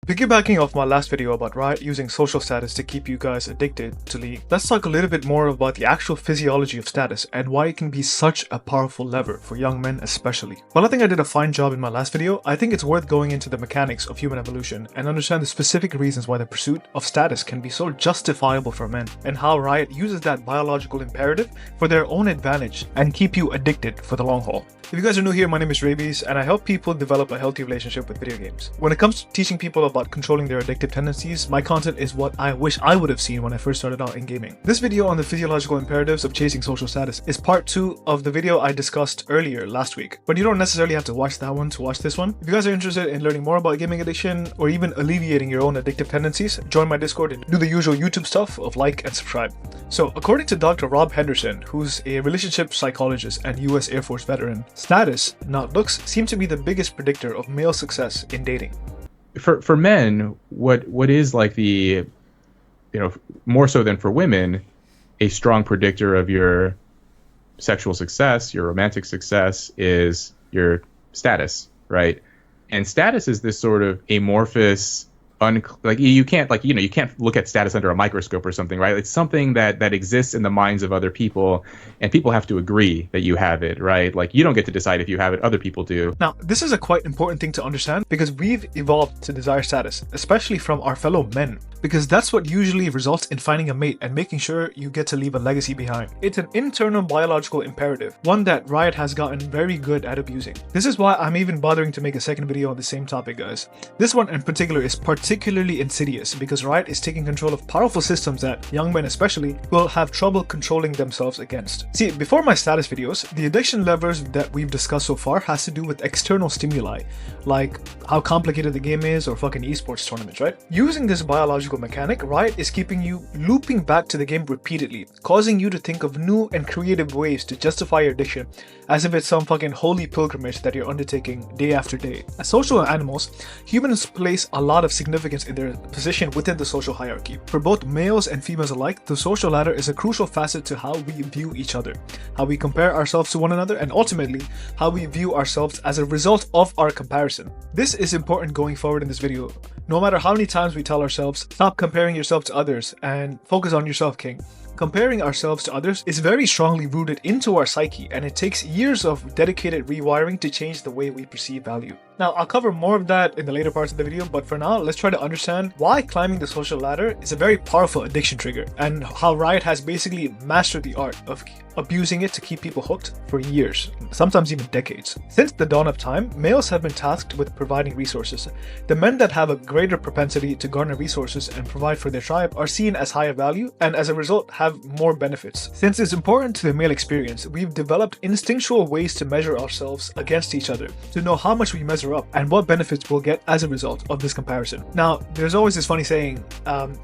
Piggybacking off my last video about Riot using social status to keep you guys addicted to League, let's talk a little bit more about the actual physiology of status and why it can be such a powerful lever for young men especially. While I think I did a fine job in my last video, I think it's worth going into the mechanics of human evolution and understand the specific reasons why the pursuit of status can be so justifiable for men, and how Riot uses that biological imperative for their own advantage and keep you addicted for the long haul. If you guys are new here, my name is Raybees and I help people develop a healthy relationship with video games. When it comes to teaching people about controlling their addictive tendencies, my content is what I wish I would have seen when I first started out in gaming. This video on the physiological imperatives of chasing social status is part 2 of the video I discussed earlier last week, but you don't necessarily have to watch that one to watch this one. If you guys are interested in learning more about gaming addiction or even alleviating your own addictive tendencies, join my Discord and do the usual YouTube stuff of like and subscribe. So according to Dr. Rob Henderson, who's a relationship psychologist and US Air Force veteran, status, not looks, seem to be the biggest predictor of male success in dating. For men, what is like the, more so than for women, a strong predictor of your sexual success, your romantic success, is your status, right? And status is this sort of amorphous, you can't look at status under a microscope or something, right? It's something that exists in the minds of other people, and people have to agree that you have it, right? Like, you don't get to decide if you have it, other people do. Now, this is a quite important thing to understand because we've evolved to desire status, especially from our fellow men, because that's what usually results in finding a mate and making sure you get to leave a legacy behind. It's an internal biological imperative, one that Riot has gotten very good at abusing. This is why I'm even bothering to make a second video on the same topic, guys. This one in particular is particularly insidious because Riot is taking control of powerful systems that young men especially will have trouble controlling themselves against. See, before my status videos, the addiction levers that we've discussed so far has to do with external stimuli, like how complicated the game is or fucking esports tournaments, right? Using this biological mechanic, Riot is keeping you looping back to the game repeatedly, causing you to think of new and creative ways to justify your addiction as if it's some fucking holy pilgrimage that you're undertaking day after day. As social animals, humans place a lot of significance in their position within the social hierarchy. For both males and females alike, the social ladder is a crucial facet to how we view each other, how we compare ourselves to one another, and ultimately, how we view ourselves as a result of our comparison. This is important going forward in this video. No matter how many times we tell ourselves, stop comparing yourself to others and focus on yourself, king. Comparing ourselves to others is very strongly rooted into our psyche, and it takes years of dedicated rewiring to change the way we perceive value. Now, I'll cover more of that in the later parts of the video, but for now, let's try to understand why climbing the social ladder is a very powerful addiction trigger, and how Riot has basically mastered the art of abusing it to keep people hooked for years, sometimes even decades. Since the dawn of time, males have been tasked with providing resources. The men that have a greater propensity to garner resources and provide for their tribe are seen as higher value, and as a result have more benefits. Since it's important to the male experience, we've developed instinctual ways to measure ourselves against each other, to know how much we measure up and what benefits we'll get as a result of this comparison. Now, there's always this funny saying,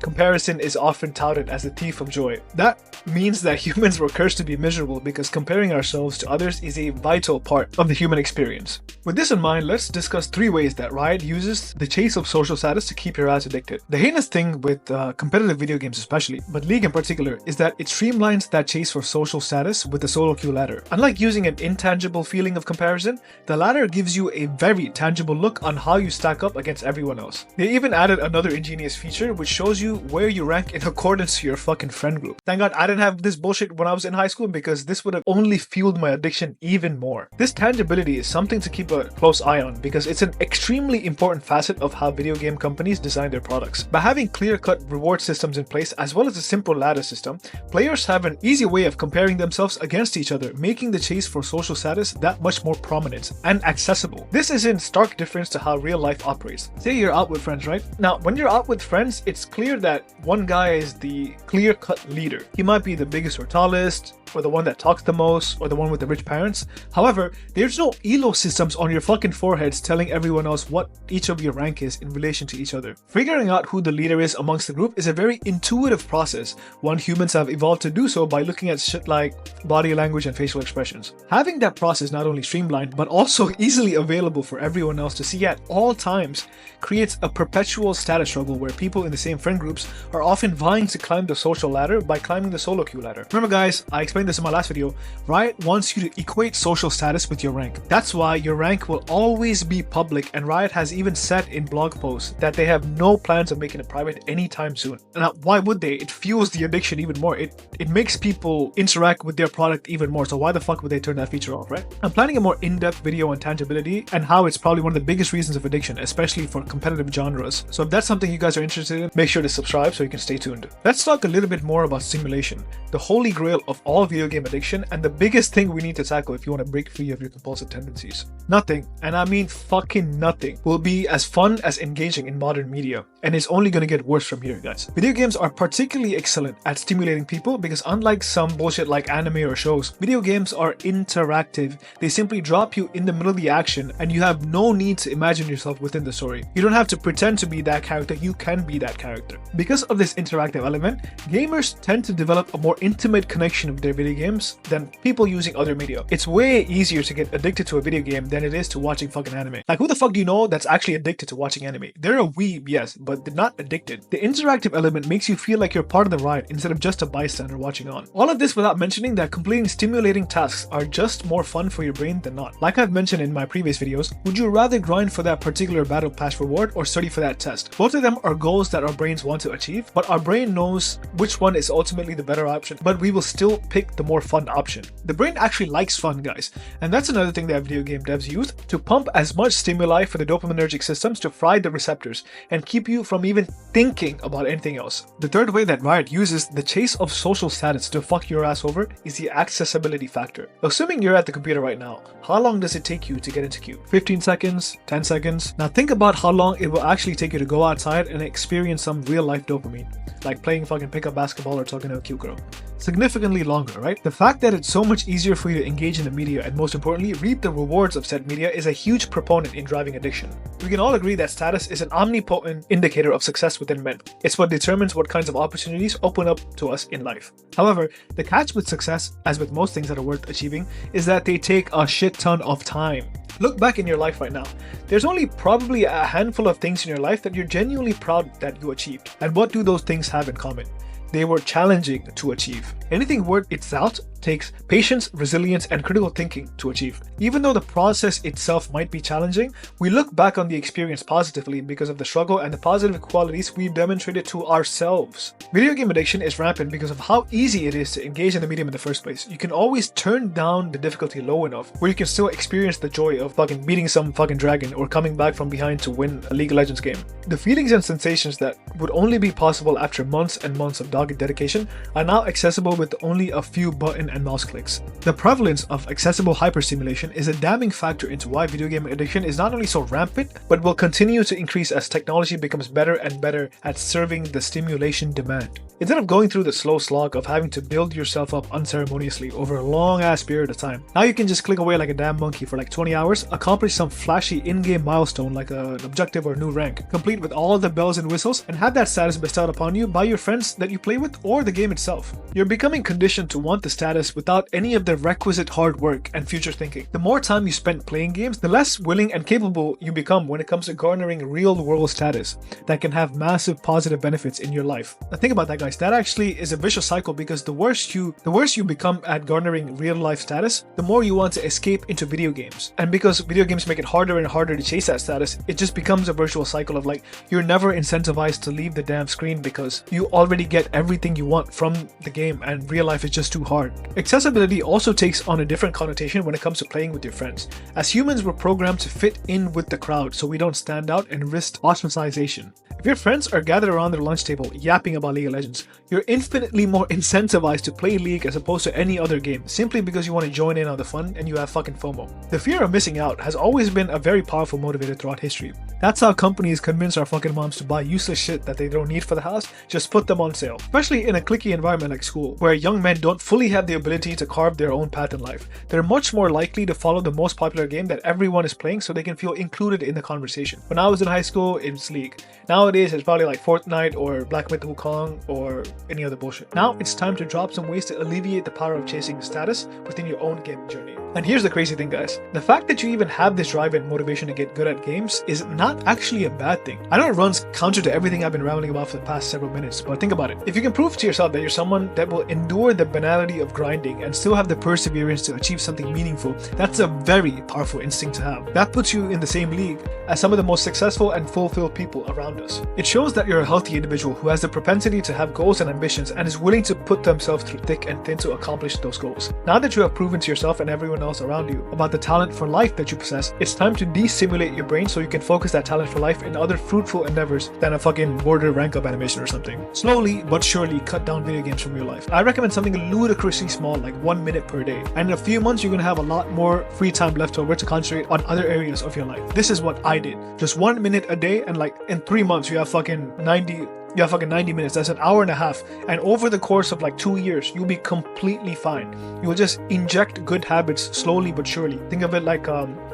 comparison is often touted as the thief of joy. That means that humans were cursed to be miserable because comparing ourselves to others is a vital part of the human experience. With this in mind, let's discuss 3 ways that Riot uses the chase of social status to keep your ass addicted. The heinous thing with competitive video games especially, but League in particular, is that it streamlines that chase for social status with the solo queue ladder. Unlike using an intangible feeling of comparison, the ladder gives you a very tangible look on how you stack up against everyone else. They even added another ingenious feature which shows you where you rank in accordance to your fucking friend group. Thank God I didn't have this bullshit when I was in high school, because this would have only fueled my addiction even more. This tangibility is something to keep a close eye on because it's an extremely important facet of how video game companies design their products. By having clear-cut reward systems in place as well as a simple ladder system, players have an easy way of comparing themselves against each other, making the chase for social status that much more prominent and accessible. This is in stark difference to how real life operates. Say you're out with friends, right? Now, when you're out with friends, it's clear that one guy is the clear-cut leader. He might be the biggest or tallest, or the one that talks the most, or the one with the rich parents. However, there's no elo systems on your fucking foreheads telling everyone else what each of your rank is in relation to each other. Figuring out who the leader is amongst the group is a very intuitive process, one humans have evolved to do so by looking at shit like body language and facial expressions. Having that process not only streamlined, but also easily available for everyone else to see at all times creates a perpetual status struggle where people in the same friend groups are often vying to climb the social ladder by climbing the solo queue ladder. Remember guys, I expect explained this in my last video, Riot wants you to equate social status with your rank. That's why your rank will always be public, and Riot has even said in blog posts that they have no plans of making it private anytime soon. Now, why would they? It fuels the addiction even more. It makes people interact with their product even more, so why the fuck would they turn that feature off, right? I'm planning a more in-depth video on tangibility and how it's probably one of the biggest reasons of addiction, especially for competitive genres. So if that's something you guys are interested in, make sure to subscribe so you can stay tuned. Let's talk a little bit more about stimulation, the holy grail of all video game addiction, and the biggest thing we need to tackle if you want to break free of your compulsive tendencies. Nothing, and I mean fucking nothing, will be as fun as engaging in modern media, and it's only going to get worse from here, guys. Video games are particularly excellent at stimulating people because unlike some bullshit like anime or shows, video games are interactive. They simply drop you in the middle of the action and you have no need to imagine yourself within the story. You don't have to pretend to be that character, you can be that character. Because of this interactive element, gamers tend to develop a more intimate connection with their video games than people using other media. It's way easier to get addicted to a video game than it is to watching fucking anime. Like, who the fuck do you know that's actually addicted to watching anime? They're a weeb, yes, but they're not addicted. The interactive element makes you feel like you're part of the ride instead of just a bystander watching on. All of this without mentioning that completing stimulating tasks are just more fun for your brain than not. Like I've mentioned in my previous videos, would you rather grind for that particular battle pass reward or study for that test? Both of them are goals that our brains want to achieve, but our brain knows which one is ultimately the better option, but we will still pick the more fun option. The brain actually likes fun, guys, and that's another thing that video game devs use to pump as much stimuli for the dopaminergic systems to fry the receptors and keep you from even thinking about anything else. The third way that Riot uses the chase of social status to fuck your ass over is the accessibility factor. Assuming you're at the computer right now, how long does it take you to get into queue? 15 seconds? 10 seconds? Now think about how long it will actually take you to go outside and experience some real life dopamine, like playing fucking pickup basketball or talking to a cute girl. Significantly longer, right? The fact that it's so much easier for you to engage in the media and most importantly reap the rewards of said media is a huge proponent in driving addiction. We can all agree that status is an omnipotent indicator of success within men. It's what determines what kinds of opportunities open up to us in life. However, the catch with success, as with most things that are worth achieving, is that they take a shit ton of time. Look back in your life right now. There's only probably a handful of things in your life that you're genuinely proud that you achieved. And what do those things have in common? They were challenging to achieve. Anything worth its out takes patience, resilience, and critical thinking to achieve. Even though the process itself might be challenging, we look back on the experience positively because of the struggle and the positive qualities we've demonstrated to ourselves. Video game addiction is rampant because of how easy it is to engage in the medium in the first place. You can always turn down the difficulty low enough where you can still experience the joy of fucking beating some fucking dragon or coming back from behind to win a League of Legends game. The feelings and sensations that would only be possible after months and months of dogged dedication are now accessible with only a few button and mouse clicks. The prevalence of accessible hyperstimulation is a damning factor into why video game addiction is not only so rampant, but will continue to increase as technology becomes better and better at serving the stimulation demand. Instead of going through the slow slog of having to build yourself up unceremoniously over a long ass period of time, now you can just click away like a damn monkey for like 20 hours, accomplish some flashy in-game milestone like an objective or new rank, complete with all the bells and whistles, and have that status bestowed upon you by your friends that you play with or the game itself. You're becoming conditioned to want the status without any of the requisite hard work and future thinking. The more time you spend playing games, the less willing and capable you become when it comes to garnering real-world status that can have massive positive benefits in your life. Now think about that, guys. That actually is a vicious cycle because the worse you become at garnering real-life status, the more you want to escape into video games. And because video games make it harder and harder to chase that status, it just becomes a virtual cycle of like, you're never incentivized to leave the damn screen because you already get everything you want from the game and real life is just too hard. Accessibility also takes on a different connotation when it comes to playing with your friends. As humans, we're programmed to fit in with the crowd so we don't stand out and risk ostracization. If your friends are gathered around their lunch table yapping about League of Legends, you're infinitely more incentivized to play League as opposed to any other game, simply because you want to join in on the fun and you have fucking FOMO. The fear of missing out has always been a very powerful motivator throughout history. That's how companies convince our fucking moms to buy useless shit that they don't need for the house, just put them on sale. Especially in a cliquey environment like school, where young men don't fully have the ability to carve their own path in life. They're much more likely to follow the most popular game that everyone is playing so they can feel included in the conversation. When I was in high school, it was League. Nowadays, it's probably like Fortnite or Black Myth Wukong or any other bullshit. Now, it's time to drop some ways to alleviate the power of chasing status within your own gaming journey. And here's the crazy thing, guys. The fact that you even have this drive and motivation to get good at games is not actually a bad thing. I know it runs counter to everything I've been rambling about for the past several minutes, but think about it. If you can prove to yourself that you're someone that will endure the banality of grinding grinding and still have the perseverance to achieve something meaningful, that's a very powerful instinct to have. That puts you in the same league as some of the most successful and fulfilled people around us. It shows that you're a healthy individual who has the propensity to have goals and ambitions and is willing to put themselves through thick and thin to accomplish those goals. Now that you have proven to yourself and everyone else around you about the talent for life that you possess, it's time to de-stimulate your brain so you can focus that talent for life in other fruitful endeavors than a fucking border rank up animation or something. Slowly but surely cut down video games from your life. I recommend something ludicrously small, like 1 minute per day, and in a few months you're gonna have a lot more free time left over to concentrate on other areas of your life. This is what I did. Just 1 minute a day, and like in 3 months you have fucking 90 minutes. That's an hour and a half, and over the course of like 2 years you'll be completely fine. You'll just inject good habits slowly but surely. Think of it like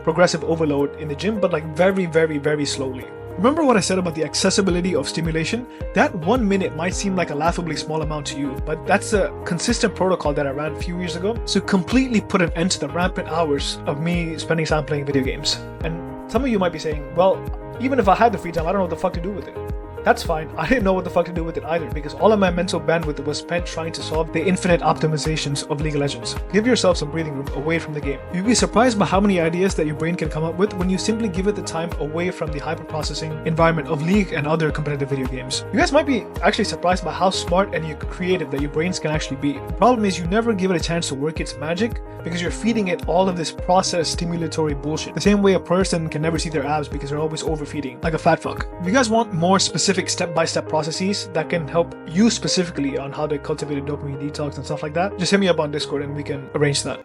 progressive overload in the gym, but like very, very, very slowly. Remember what I said about the accessibility of stimulation? That 1 minute might seem like a laughably small amount to you, but that's a consistent protocol that I ran a few years ago to completely put an end to the rampant hours of me spending time playing video games. And some of you might be saying, well, even if I had the free time, I don't know what the fuck to do with it. That's fine. I didn't know what the fuck to do with it either, because all of my mental bandwidth was spent trying to solve the infinite optimizations of League of Legends. Give yourself some breathing room away from the game. You'd be surprised by how many ideas that your brain can come up with when you simply give it the time away from the hyper-processing environment of League and other competitive video games. You guys might be actually surprised by how smart and creative that your brains can actually be. The problem is you never give it a chance to work its magic because you're feeding it all of this processed stimulatory bullshit. The same way a person can never see their abs because they're always overfeeding, like a fat fuck. If you guys want more specific step-by-step processes that can help you specifically on how to cultivate a dopamine detox and stuff like that, just hit me up on Discord and we can arrange that.